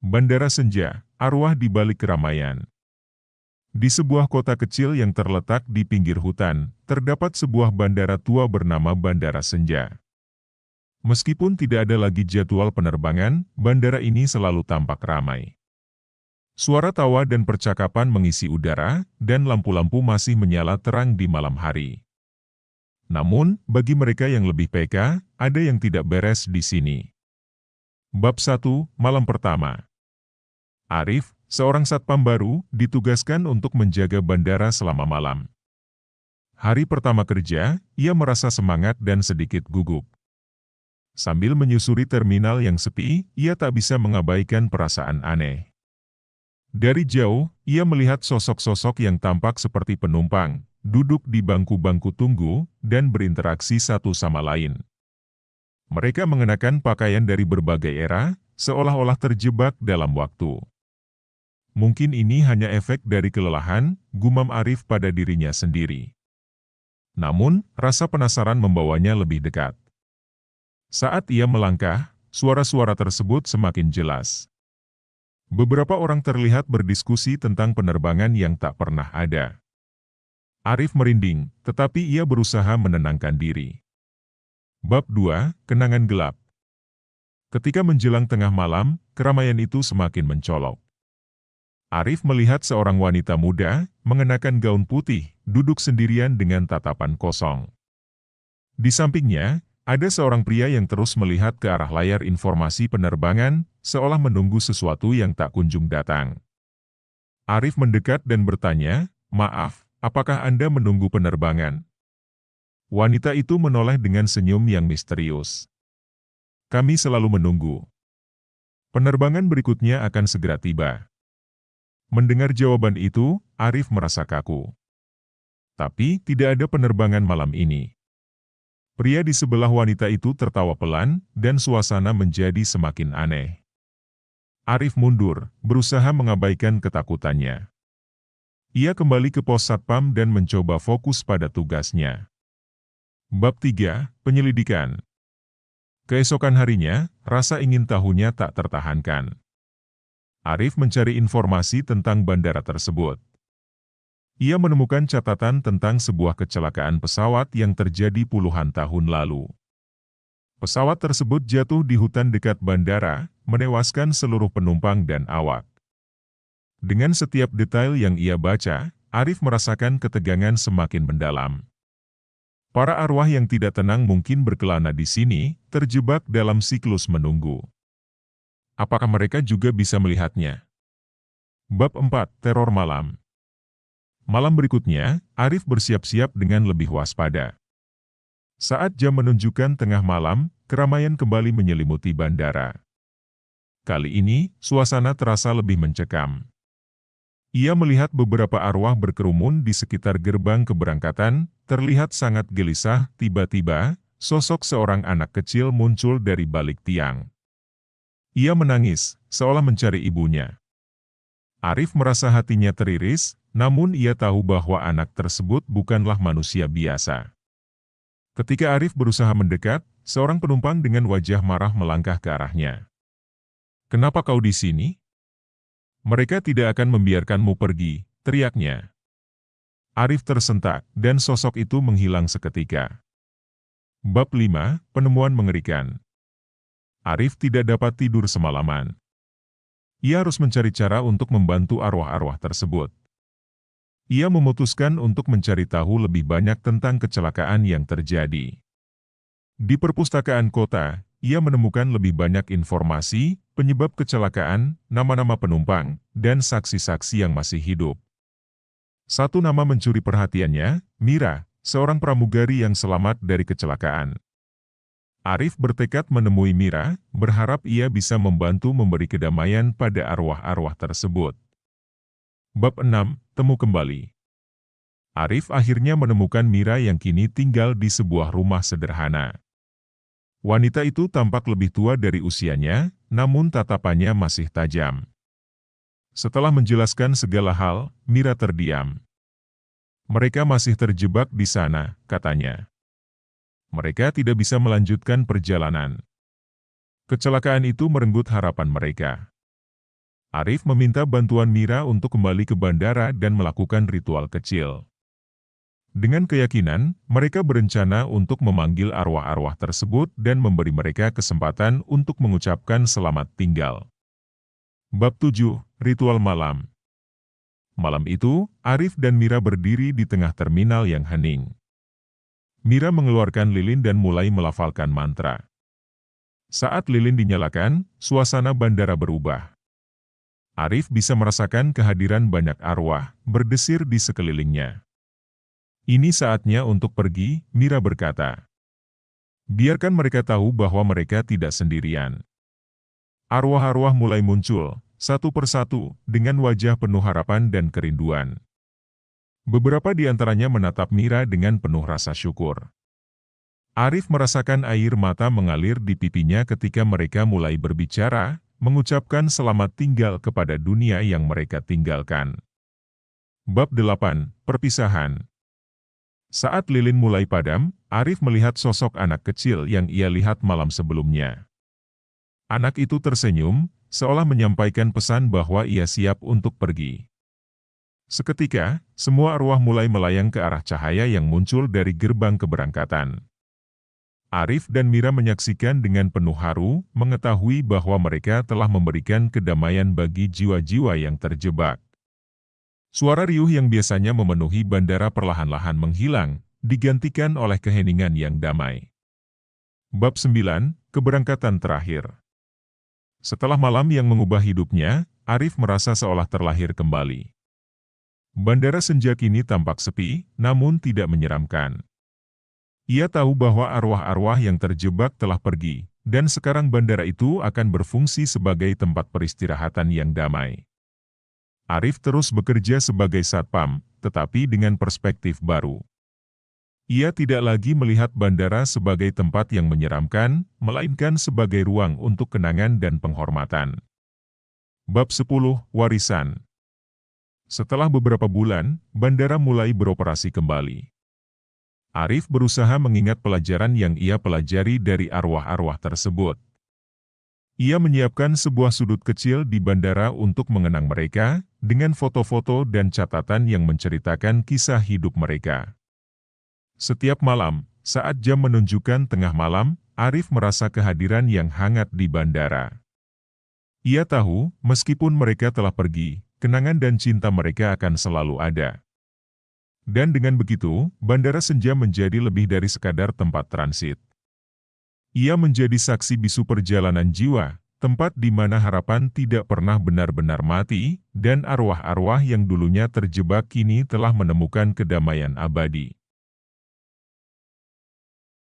Bandara Senja, arwah di balik keramaian. Di sebuah kota kecil yang terletak di pinggir hutan, terdapat sebuah bandara tua bernama Bandara Senja. Meskipun tidak ada lagi jadwal penerbangan, bandara ini selalu tampak ramai. Suara tawa dan percakapan mengisi udara, dan lampu-lampu masih menyala terang di malam hari. Namun, bagi mereka yang lebih peka, ada yang tidak beres di sini. Bab 1, Malam Pertama. Arif, seorang satpam baru, ditugaskan untuk menjaga bandara selama malam. Hari pertama kerja, ia merasa semangat dan sedikit gugup. Sambil menyusuri terminal yang sepi, ia tak bisa mengabaikan perasaan aneh. Dari jauh, ia melihat sosok-sosok yang tampak seperti penumpang, duduk di bangku-bangku tunggu, dan berinteraksi satu sama lain. Mereka mengenakan pakaian dari berbagai era, seolah-olah terjebak dalam waktu. Mungkin ini hanya efek dari kelelahan, gumam Arif pada dirinya sendiri. Namun, rasa penasaran membawanya lebih dekat. Saat ia melangkah, suara-suara tersebut semakin jelas. Beberapa orang terlihat berdiskusi tentang penerbangan yang tak pernah ada. Arif merinding, tetapi ia berusaha menenangkan diri. Bab 2, Kenangan Gelap. Ketika menjelang tengah malam, keramaian itu semakin mencolok. Arif melihat seorang wanita muda, mengenakan gaun putih, duduk sendirian dengan tatapan kosong. Di sampingnya, ada seorang pria yang terus melihat ke arah layar informasi penerbangan, seolah menunggu sesuatu yang tak kunjung datang. Arif mendekat dan bertanya, "Maaf, apakah Anda menunggu penerbangan?" Wanita itu menoleh dengan senyum yang misterius. "Kami selalu menunggu. Penerbangan berikutnya akan segera tiba." Mendengar jawaban itu, Arif merasa kaku. Tapi, tidak ada penerbangan malam ini. Pria di sebelah wanita itu tertawa pelan, dan suasana menjadi semakin aneh. Arif mundur, berusaha mengabaikan ketakutannya. Ia kembali ke pos satpam dan mencoba fokus pada tugasnya. Bab 3, Penyelidikan. Keesokan harinya, rasa ingin tahunya tak tertahankan. Arif mencari informasi tentang bandara tersebut. Ia menemukan catatan tentang sebuah kecelakaan pesawat yang terjadi puluhan tahun lalu. Pesawat tersebut jatuh di hutan dekat bandara, menewaskan seluruh penumpang dan awak. Dengan setiap detail yang ia baca, Arif merasakan ketegangan semakin mendalam. Para arwah yang tidak tenang mungkin berkelana di sini, terjebak dalam siklus menunggu. Apakah mereka juga bisa melihatnya? Bab 4, Teror Malam. Malam berikutnya, Arif bersiap-siap dengan lebih waspada. Saat jam menunjukkan tengah malam, keramaian kembali menyelimuti bandara. Kali ini, suasana terasa lebih mencekam. Ia melihat beberapa arwah berkerumun di sekitar gerbang keberangkatan, terlihat sangat gelisah. Tiba-tiba, sosok seorang anak kecil muncul dari balik tiang. Ia menangis, seolah mencari ibunya. Arif merasa hatinya teriris, namun ia tahu bahwa anak tersebut bukanlah manusia biasa. Ketika Arif berusaha mendekat, seorang penumpang dengan wajah marah melangkah ke arahnya. "Kenapa kau di sini? Mereka tidak akan membiarkanmu pergi," teriaknya. Arif tersentak, dan sosok itu menghilang seketika. Bab 5, Penemuan Mengerikan. Arif tidak dapat tidur semalaman. Ia harus mencari cara untuk membantu arwah-arwah tersebut. Ia memutuskan untuk mencari tahu lebih banyak tentang kecelakaan yang terjadi. Di perpustakaan kota, ia menemukan lebih banyak informasi, penyebab kecelakaan, nama-nama penumpang, dan saksi-saksi yang masih hidup. Satu nama mencuri perhatiannya, Mira, seorang pramugari yang selamat dari kecelakaan. Arif bertekad menemui Mira, berharap ia bisa membantu memberi kedamaian pada arwah-arwah tersebut. Bab 6, Temu Kembali. Arif akhirnya menemukan Mira yang kini tinggal di sebuah rumah sederhana. Wanita itu tampak lebih tua dari usianya, namun tatapannya masih tajam. Setelah menjelaskan segala hal, Mira terdiam. "Mereka masih terjebak di sana," katanya. "Mereka tidak bisa melanjutkan perjalanan. Kecelakaan itu merenggut harapan mereka." Arif meminta bantuan Mira untuk kembali ke bandara dan melakukan ritual kecil. Dengan keyakinan, mereka berencana untuk memanggil arwah-arwah tersebut dan memberi mereka kesempatan untuk mengucapkan selamat tinggal. Bab 7, Ritual Malam. Malam itu, Arif dan Mira berdiri di tengah terminal yang hening. Mira mengeluarkan lilin dan mulai melafalkan mantra. Saat lilin dinyalakan, suasana bandara berubah. Arif bisa merasakan kehadiran banyak arwah berdesir di sekelilingnya. Ini saatnya untuk pergi, Mira berkata. Biarkan mereka tahu bahwa mereka tidak sendirian. Arwah-arwah mulai muncul, satu persatu, dengan wajah penuh harapan dan kerinduan. Beberapa di antaranya menatap Mira dengan penuh rasa syukur. Arif merasakan air mata mengalir di pipinya ketika mereka mulai berbicara, mengucapkan selamat tinggal kepada dunia yang mereka tinggalkan. Bab 8, Perpisahan. Saat lilin mulai padam, Arif melihat sosok anak kecil yang ia lihat malam sebelumnya. Anak itu tersenyum, seolah menyampaikan pesan bahwa ia siap untuk pergi. Seketika, semua arwah mulai melayang ke arah cahaya yang muncul dari gerbang keberangkatan. Arif dan Mira menyaksikan dengan penuh haru, mengetahui bahwa mereka telah memberikan kedamaian bagi jiwa-jiwa yang terjebak. Suara riuh yang biasanya memenuhi bandara perlahan-lahan menghilang, digantikan oleh keheningan yang damai. Bab 9, Keberangkatan Terakhir. Setelah malam yang mengubah hidupnya, Arif merasa seolah terlahir kembali. Bandara senja kini tampak sepi, namun tidak menyeramkan. Ia tahu bahwa arwah-arwah yang terjebak telah pergi, dan sekarang bandara itu akan berfungsi sebagai tempat peristirahatan yang damai. Arif terus bekerja sebagai satpam, tetapi dengan perspektif baru. Ia tidak lagi melihat bandara sebagai tempat yang menyeramkan, melainkan sebagai ruang untuk kenangan dan penghormatan. Bab 10, Warisan. Setelah beberapa bulan, bandara mulai beroperasi kembali. Arif berusaha mengingat pelajaran yang ia pelajari dari arwah-arwah tersebut. Ia menyiapkan sebuah sudut kecil di bandara untuk mengenang mereka, dengan foto-foto dan catatan yang menceritakan kisah hidup mereka. Setiap malam, saat jam menunjukkan tengah malam, Arif merasa kehadiran yang hangat di bandara. Ia tahu, meskipun mereka telah pergi, kenangan dan cinta mereka akan selalu ada. Dan dengan begitu, bandara senja menjadi lebih dari sekadar tempat transit. Ia menjadi saksi bisu perjalanan jiwa, tempat di mana harapan tidak pernah benar-benar mati, dan arwah-arwah yang dulunya terjebak kini telah menemukan kedamaian abadi.